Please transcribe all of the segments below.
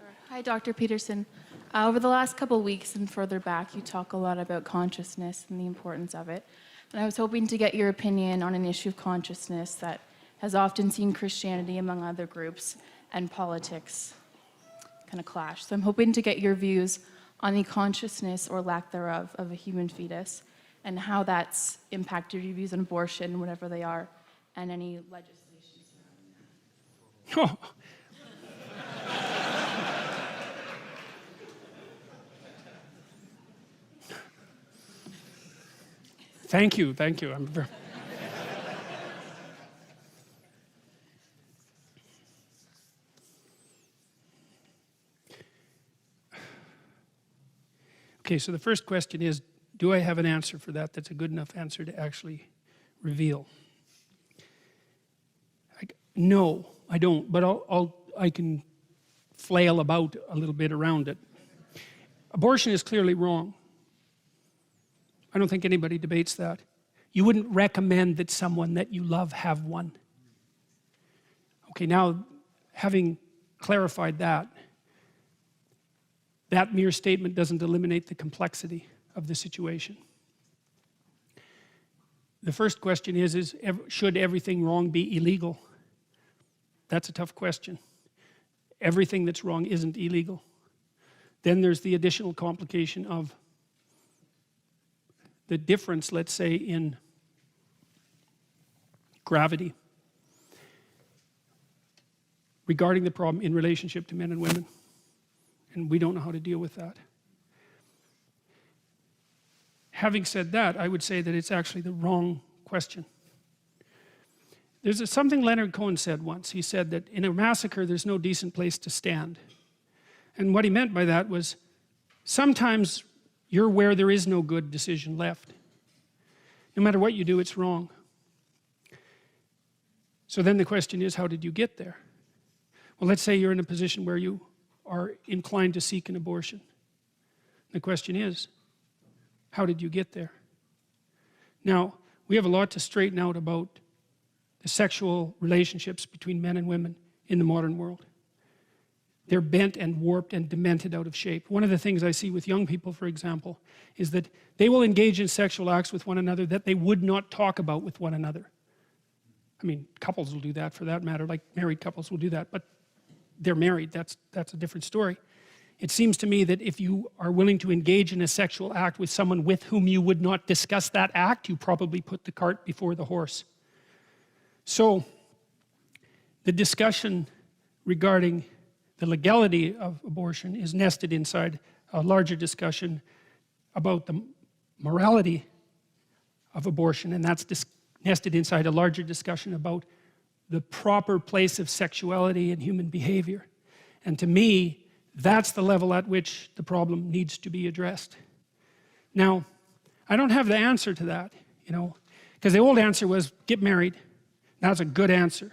Sure. Hi, Dr. Peterson. Over the last couple of weeks and further back, you talk a lot about consciousness and the importance of it. And I was hoping to get your opinion on an issue of consciousness that has often seen Christianity, among other groups, and politics kind of clash. So I'm hoping to get your views on the consciousness or lack thereof of a human fetus and how that's impacted your views on abortion, whatever they are, and any legislation surrounding that. Oh. Thank you. Okay, so the first question is, do I have an answer for that that's a good enough answer to actually reveal? No, I don't, but I can flail about a little bit around it. Abortion is clearly wrong. I don't think anybody debates that. You wouldn't recommend that someone that you love have one. Okay, now, having clarified that, that mere statement doesn't eliminate the complexity of the situation. The first question is should everything wrong be illegal? That's a tough question. Everything that's wrong isn't illegal. Then there's the additional complication of the difference, let's say, in gravity regarding the problem in relationship to men and women. And we don't know how to deal with that. Having said that, I would say that it's actually the wrong question. There's something Leonard Cohen said once. He said that in a massacre, there's no decent place to stand. And what he meant by that was sometimes you're where there is no good decision left. No matter what you do, it's wrong. So then the question is, how did you get there? Well, let's say you're in a position where you are inclined to seek an abortion. The question is, how did you get there? Now, we have a lot to straighten out about the sexual relationships between men and women in the modern world. They're bent and warped and demented out of shape. One of the things I see with young people, for example, is that they will engage in sexual acts with one another that they would not talk about with one another. I mean, couples will do that for that matter, like married couples will do that, but they're married, that's a different story. It seems to me that if you are willing to engage in a sexual act with someone with whom you would not discuss that act, you probably put the cart before the horse. So, the discussion regarding the legality of abortion is nested inside a larger discussion about the morality of abortion, and that's nested inside a larger discussion about the proper place of sexuality in human behavior. And to me, that's the level at which the problem needs to be addressed. Now, I don't have the answer to that, because the old answer was get married. That's a good answer,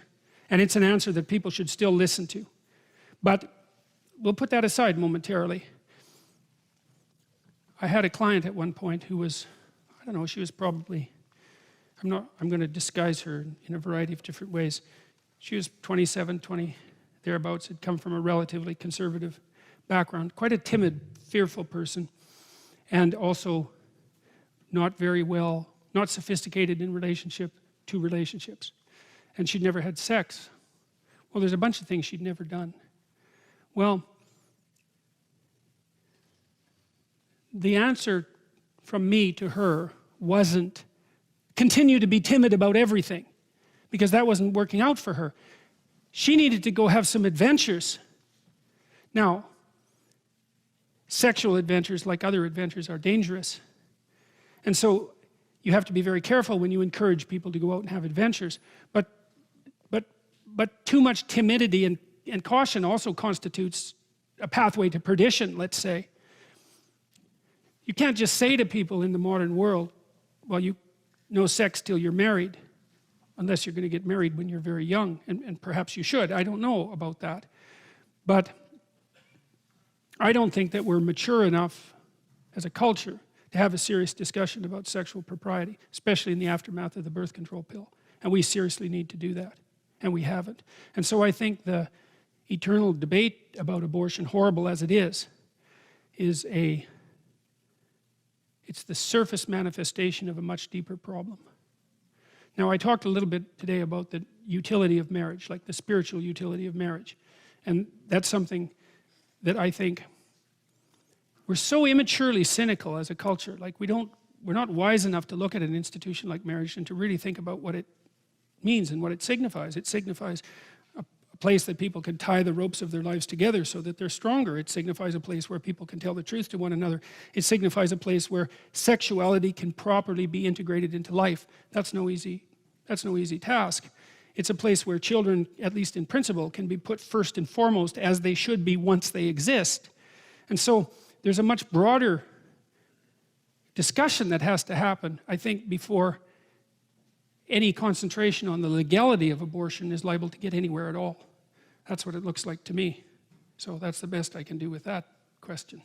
and it's an answer that people should still listen to. But we'll put that aside momentarily. I had a client at one point who was, I don't know, she was probably, I'm going to disguise her in a variety of different ways. She was 27, 20, thereabouts, had come from a relatively conservative background, quite a timid, fearful person, and also not very well, not sophisticated in relationship to relationships. And she'd never had sex. Well, there's a bunch of things she'd never done. Well, the answer from me to her wasn't continue to be timid about everything, because that wasn't working out for her. She needed to go have some adventures. Now, sexual adventures, like other adventures, are dangerous. And so you have to be very careful when you encourage people to go out and have adventures. But too much timidity and caution also constitutes a pathway to perdition, let's say. You can't just say to people in the modern world, well, no sex till you're married, unless you're going to get married when you're very young, and perhaps you should. I don't know about that. But I don't think that we're mature enough as a culture to have a serious discussion about sexual propriety, especially in the aftermath of the birth control pill. And we seriously need to do that, and we haven't. And so I think the eternal debate about abortion, horrible as it is it's the surface manifestation of a much deeper problem. Now, I talked a little bit today about the utility of marriage, like the spiritual utility of marriage. And that's something that I think we're so immaturely cynical as a culture. Like we're not wise enough to look at an institution like marriage and to really think about what it means and what it signifies. It signifies a place that people can tie the ropes of their lives together so that they're stronger. It signifies a place where people can tell the truth to one another. It signifies a place where sexuality can properly be integrated into life. That's no easy task. It's a place where children, at least in principle, can be put first and foremost as they should be once they exist. And so there's a much broader discussion that has to happen, I think, before any concentration on the legality of abortion is liable to get anywhere at all. That's what it looks like to me. So that's the best I can do with that question.